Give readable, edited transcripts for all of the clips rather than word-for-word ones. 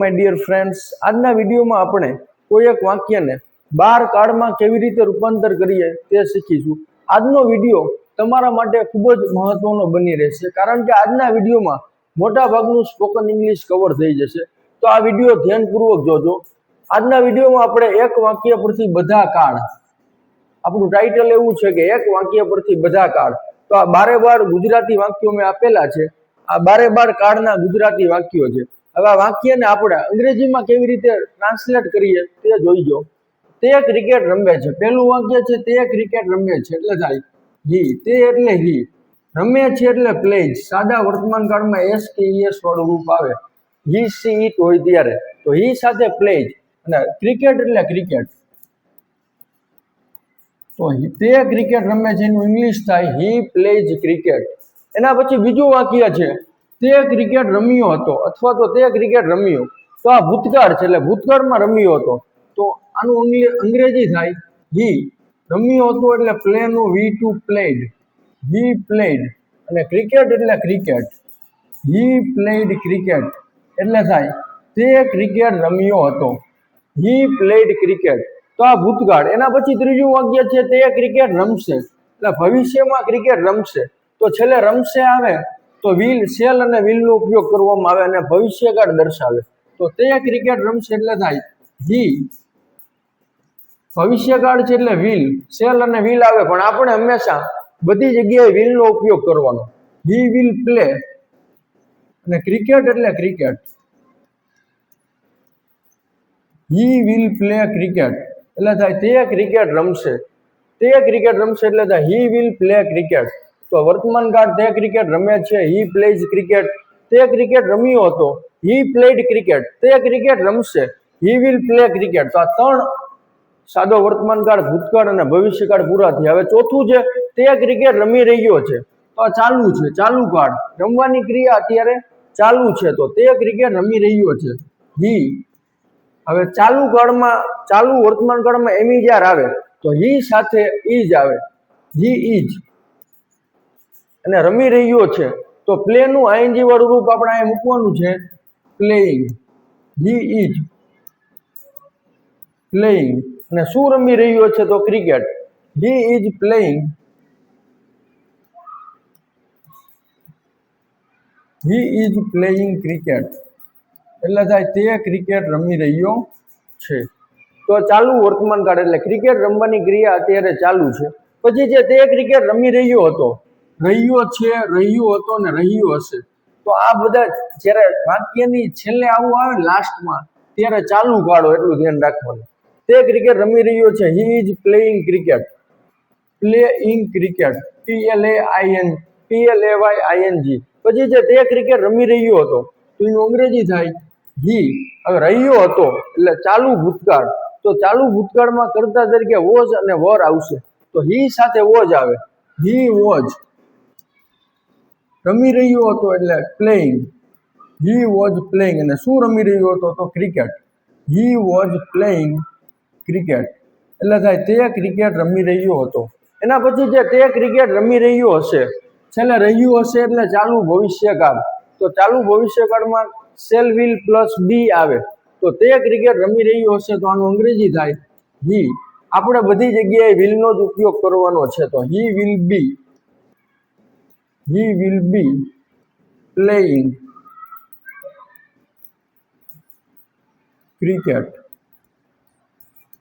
My dear friends, આજના વિડીયોમાં આપણે કોઈ એક વાક્યને 12 કાળમાં કેવી રીતે રૂપાંતર કરીએ તે શીખીશું. આજનો વિડીયો તમારા માટે ખૂબ જ મહત્વનો બની રહેશે, કારણ કે આજના વિડીયોમાં મોટા ભાગનું સ્પોકન ઇંગ્લિશ કવર થઈ જશે. તો આ વિડીયો ધ્યાનપૂર્વક જોજો. આજના વિડીયોમાં આપણે એક વાક્ય પરથી બધા કાળ, આપણું ટાઇટલ એવું છે કે એક વાક્ય પરથી બધા કાળ. તો આ 12 ગુજરાતી વાક્યો મેં આપેલા છે. આ 12 કાળના ગુજરાતી વાક્યો છે. હવે આ વાક્યને આપણે અંગ્રેજીમાં કેવી રીતે ટ્રાન્સલેટ કરીએ તે જોઈજો. તે ક્રિકેટ રમે છે. પહેલું વાક્ય છે તે ક્રિકેટ રમે છે, એટલે થાય હી. તે એટલે હી. રમે છે એટલે પ્લેજ. સાદા વર્તમાન કાળમાં એસ કે ઈએસ વાળું રૂપ આવે, હી સી ઇટ હોય ત્યારે. તો હી સાથે પ્લેજ અને ક્રિકેટ એટલે ક્રિકેટ. તો તે ક્રિકેટ રમે છે એનું ઇંગ્લિશ થાય હી પ્લેજ ક્રિકેટ. એના પછી બીજું વાક્ય છે તે ક્રિકેટ રમ્યો હતો, અથવા તો તે ક્રિકેટ રમ્યો. તો આ ભૂતકાળ છે, એટલે ભૂતકાળમાં રમ્યો હતો. તો આનું અંગ્રેજી થાય હી. રમ્યો હતો એટલે પ્લે નું we too played, he played. અને ક્રિકેટ એટલે ક્રિકેટ, હી પ્લેડ ક્રિકેટ. એટલે થાય તે ક્રિકેટ રમ્યો હતો, હી પ્લેડ ક્રિકેટ. તો આ ભૂતકાળ. એના પછી ત્રીજું વાક્ય છે તે ક્રિકેટ રમશે, એટલે ભવિષ્યમાં ક્રિકેટ રમશે. તો છેલ્લે રમશે આવે તો વિલ, શેલ અને વિલ નો ઉપયોગ કરવામાં આવે અને ભવિષ્યકાળ દર્શાવે. તો તે ક્રિકેટ રમશે એટલે થાય હી. ભવિષ્યકાળ છે એટલે વિલ, શેલ અને વિલ આવે, પણ આપણે હંમેશા બધી જગ્યાએ વિલ નો ઉપયોગ કરવાનો. He will play. અને ક્રિકેટ એટલે cricket, he will play cricket. એટલે થાય તે ક્રિકેટ રમશે. તે ક્રિકેટ રમશે એટલે થાય હી વિલ પ્લે ક્રિકેટ. તો વર્તમાન કાળ તે ક્રિકેટ રમે છે, હી પ્લેઝ ક્રિકેટ. તે ક્રિકેટ રમ્યો હતો, હી પ્લેડ ક્રિકેટ. તે ક્રિકેટ રમશે, હી વિલ પ્લે ક્રિકેટ. તો આ ત્રણ સાદો વર્તમાન કાળ, ભૂતકાળ અને ભવિષ્યકાળ પૂરા થયા. હવે ચોથું છે તે ક્રિકેટ રમી રહ્યો છે. તો આ ચાલુ છે, ચાલુ કાળ. રમવાની ક્રિયા અત્યારે ચાલુ છે, તો તે ક્રિકેટ રમી રહ્યો છે, હી. હવે ચાલુ કાળમાં, ચાલુ વર્તમાન કાળમાં એમિજાર આવે તો હી સાથે ઈજ આવે, હી ઈજ. અને રમી રહ્યો છે તો પ્લે નું આઈએનજી વાળું રૂપ આપણે અહીં મૂકવાનું છે, પ્લેઇંગ, હી ઈજ પ્લેઇંગ. અને શું રમી રહ્યો છે તો cricket, he is playing, he is playing cricket. એટલે થાય તે ક્રિકેટ રમી રહ્યો છે. તો ચાલુ વર્તમાન કાળ એટલે ક્રિકેટ રમવાની ક્રિયા અત્યારે ચાલુ છે. પછી જે તે ક્રિકેટ રમી રહ્યો હતો, રહ્યો છે, રહ્યો હતો ને રહ્યો હશે. તો આ બધા જ્યારે વાક્યની છેલ્લે આવું આવે લાસ્ટમાં, ત્યારે ચાલુ કાળો, એટલું ધ્યાન રાખવાનું. તે ક્રિકેટ રમી રહ્યો છે, he is playing cricket, playing cricket, PLAYING. પછી જે તે ક્રિકેટ રમી રહ્યો હતો તો એનું અંગ્રેજી થાય હી. હવે રહ્યો હતો એટલે ચાલુ ભૂતકાળ. તો ચાલુ ભૂતકાળમાં કર્તા તરીકે વોઝ અને વર આવશે. તો હી સાથે વોઝ આવે, હી વોઝ. રમી રહ્યો હતો એટલે પ્લેઇંગ, હી વોઝ પ્લેઇંગ. અને શું રમી રહ્યો હતો તો cricket, he was playing cricket. એટલે થાય તે ક્રિકેટ રમી રહ્યો હતો. એના પછી જે તે ક્રિકેટ રમી રહ્યો હશે, છેલ્લે રહ્યું હશે એટલે ચાલુ ભવિષ્યકાળ. તો ચાલુ ભવિષ્યકાળમાં શેલ વિલ પ્લસ બી આવે. તો તે ક્રિકેટ રમી રહ્યો હશે તો આનું અંગ્રેજી થાય હી. આપણે બધી જગ્યાએ વિલ નો જ ઉપયોગ કરવાનો છે. તો he will be, he will be playing cricket.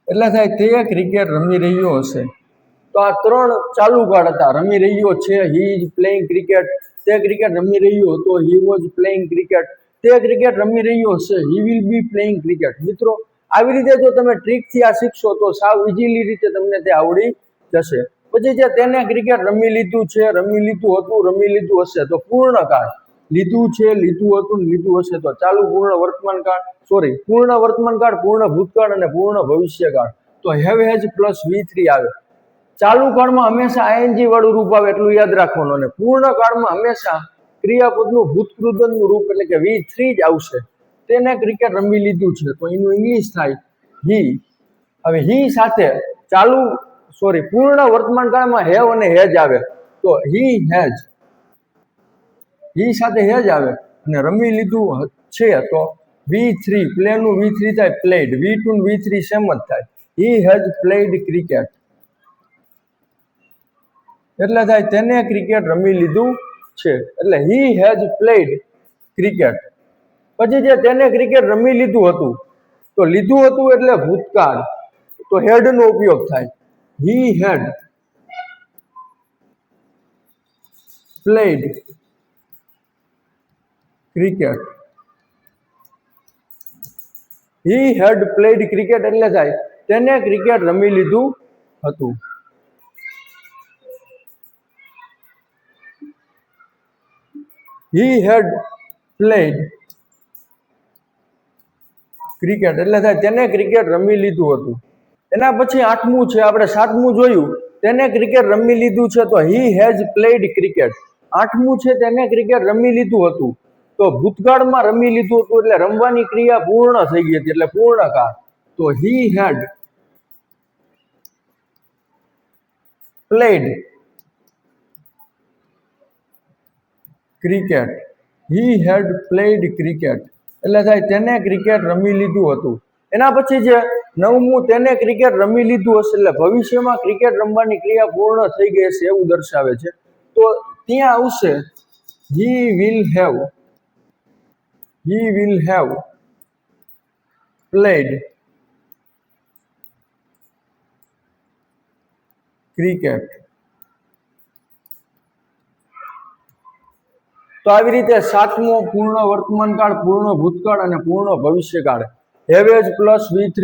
એટલે થાય તે ક્રિકેટ રમી રહ્યો હશે. તો આ ત્રણ ચાલુ કાળ હતા. રમી રહ્યો છે, હી ઇઝ પ્લેઇંગ ક્રિકેટ. તે ક્રિકેટ રમી રહ્યો હતો, હી વોઝ પ્લેઇંગ ક્રિકેટ. તે ક્રિકેટ રમી રહ્યો હશે, he will be playing cricket. મિત્રો, આવી રીતે જો તમે ટ્રીકથી આ શીખશો તો સાવ ઇઝીલી રીતે તમને તે આવડી જશે. પછી જે તેને ક્રિકેટ રમી લીધું છે, રમી લીધું હતું, રમી લીધું હશે. તો પૂર્ણ કાળ, લીધું છે, લીધું હતું, લીધું હશે. તો ચાલુ પૂર્ણ વર્તમાન કાળ, પૂર્ણ વર્તમાન કાળ, પૂર્ણ ભૂતકાળ અને પૂર્ણ ભવિષ્યકાળ. તો હેવ હેઝ પ્લસ V3 આવે. ચાલુ કાળમાં હંમેશા આઈએનજી વાળું રૂપ આવે, એટલું યાદ રાખવાનું. અને પૂર્ણ કાળમાં હંમેશા ક્રિયાપદનું ભૂતકૃદનનું રૂપ એટલે કે V3 જ આવશે. તેને ક્રિકેટ રમી લીધું છે તો એનું ઇંગ્લિશ થાય હી. હવે હી સાથે ચાલુ પૂર્ણ વર્તમાન કાળમાં હેવ અને હેજ આવે. તો હી હેજ, હી સાથે હેજ આવે. અને રમી લીધું છે તો V3 પ્લેનું V3 થાય પ્લેડ, V2 ને V3 સેમ જ થાય. હી હેઝ પ્લેડ ક્રિકેટ એટલે થાય તેને ક્રિકેટ રમી લીધું છે. એટલે હી હેઝ પ્લેડ ક્રિકેટ. પછી જે તેને ક્રિકેટ રમી લીધું હતું, તો લીધું હતું એટલે ભૂતકાળ, તો હેડ નો ઉપયોગ થાય. હી હેડ પ્લેડ ક્રિકેટ. હી હેડ પ્લેડ ક્રિકેટ એટલે થાય તેને ક્રિકેટ રમી લીધું હતું. હી હેડ પ્લેડ ક્રિકેટ એટલે થાય તેને ક્રિકેટ રમી લીધું હતું. એના પછી 8મું છે, આપણે 7મું જોયું તેને ક્રિકેટ રમી લીધું છે, તો હી હેઝ પ્લેડ ક્રિકેટ. 8મું છે તેને ક્રિકેટ રમી લીધું હતું, તો ભૂતકાળમાં રમી લીધું હતું એટલે રમવાની ક્રિયા પૂર્ણ થઈ ગઈ હતી એટલે પૂર્ણકાળ. તો હી હેડ પ્લેડ ક્રિકેટ. હી હેડ પ્લેડ ક્રિકેટ એટલે થાય તેને ક્રિકેટ રમી લીધું હતું. એના પછી જે 9મું તેને ક્રિકેટ રમી લીધું હશે એટલે ભવિષ્યમાં ક્રિકેટ રમવાની ક્રિયા પૂર્ણ થઈ ગઈ હશે એવું દર્શાવે છે. તો ત્યાં આવશે he will have played cricket. તો આવી રીતે 7મો પૂર્ણ વર્તમાનકાળ, પૂર્ણ ભૂતકાળ અને પૂર્ણ ભવિષ્યકાળ. હેવેજ plus V3,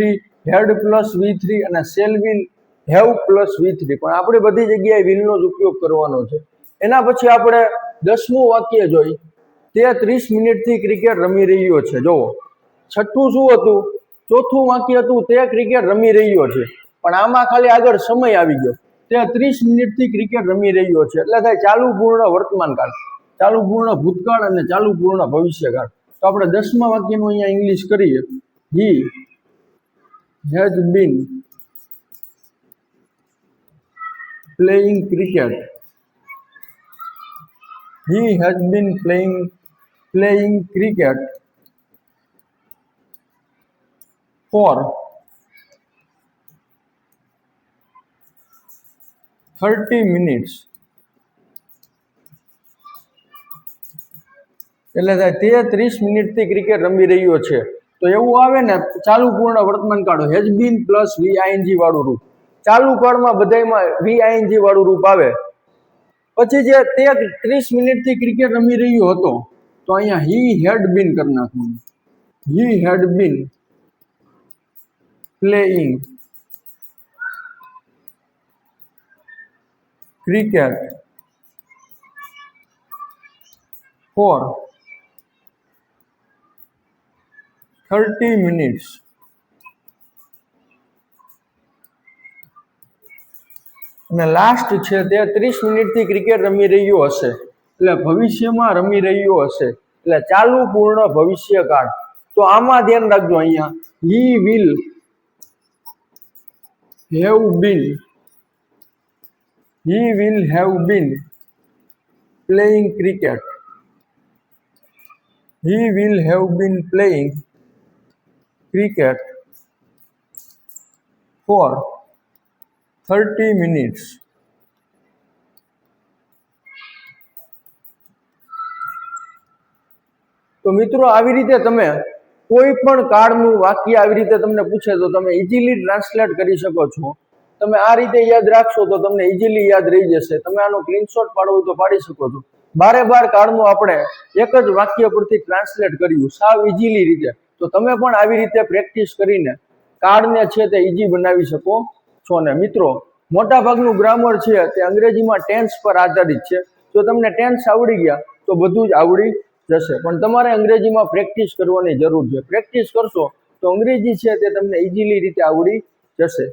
had plus V3 અને shell will have plus V3. પણ આપણે બધી જગ્યાએ વિલનો જ ઉપયોગ કરવાનો છે. એના પછી આપણે 10મું વાક્ય જોઈ, તે 30 મિનિટથી ક્રિકેટ રમી રહ્યો છે. જોવો 6થું શું હતું? 4થું વાક્ય હતું તે ક્રિકેટ રમી રહ્યો છે, પણ આમાં ખાલી આગળ સમય આવી ગયો. તે 30 મિનિટથી ક્રિકેટ રમી રહ્યો છે એટલે થાય ચાલુ પૂર્ણ વર્તમાનકાળ, ચાલુ પૂર્ણ ભૂતકાળ અને ચાલુ પૂર્ણ ભવિષ્યકાળ. તો આપણે 10મા વાક્યનું અહીંયા ઇંગ્લિશ કરીએ. He has been playing cricket. He has been playing cricket for 30 minutes. એટલે થાય તે 30 મિનિટથી ક્રિકેટ રમી રહ્યો છે. તો એવું આવે ને ચાલુ પૂર્ણ વર્તમાનકાળ, હેઝ બીન પ્લસ VING વાળું રૂપ. ચાલુ કાળમાં બધાયમાં VING વાળું રૂપ આવે. પછી જે તે 30 મિનિટથી ક્રિકેટ રમી રહ્યો હતો, તો અહીંયા હી હેડ બીન કરી નાખવાનું. He had been playing cricket for 30 minutes. અને લાસ્ટ છે તે 30 મિનિટથી ક્રિકેટ રમી રહ્યો હશે એટલે ભવિષ્યમાં રમી રહ્યો હશે એટલે ચાલુ પૂર્ણ ભવિષ્યકાળ. તો આમાં ધ્યાન રાખજો, અહીંયા he will have been playing cricket. He will have been playing cricket for 30 minutes. તો મિત્રો આવી રીતે તમે કોઈ પણ કાળનું વાક્ય આવી રીતે તમને પૂછે તો તમે ઇઝીલી ટ્રાન્સલેટ કરી શકો છો. તમે આ રીતે યાદ રાખશો તો તમને ઇઝીલી યાદ રહી જશે. તમે આનો સ્ક્રીનશોટ પાડવો તો પાડી શકો છો. બારે બાર કાળનું આપણે એક જ વાક્ય પરથી ટ્રાન્સલેટ કર્યું સાવ ઇઝીલી રીતે. તો તમે પણ આવી રીતે પ્રેક્ટિસ કરીને કાળને છે તે ઇઝી બનાવી શકો છો. ને મિત્રો મોટાભાગનું ગ્રામર છે તે અંગ્રેજીમાં ટેન્સ પર આધારિત છે. જો તમને ટેન્સ આવડી ગયા તો બધું જ આવડી જશે, પણ તમારે અંગ્રેજીમાં પ્રેક્ટિસ કરવાની જરૂર છે. પ્રેક્ટિસ કરશો તો અંગ્રેજી છે તે તમને ઇઝીલી રીતે આવડી જશે.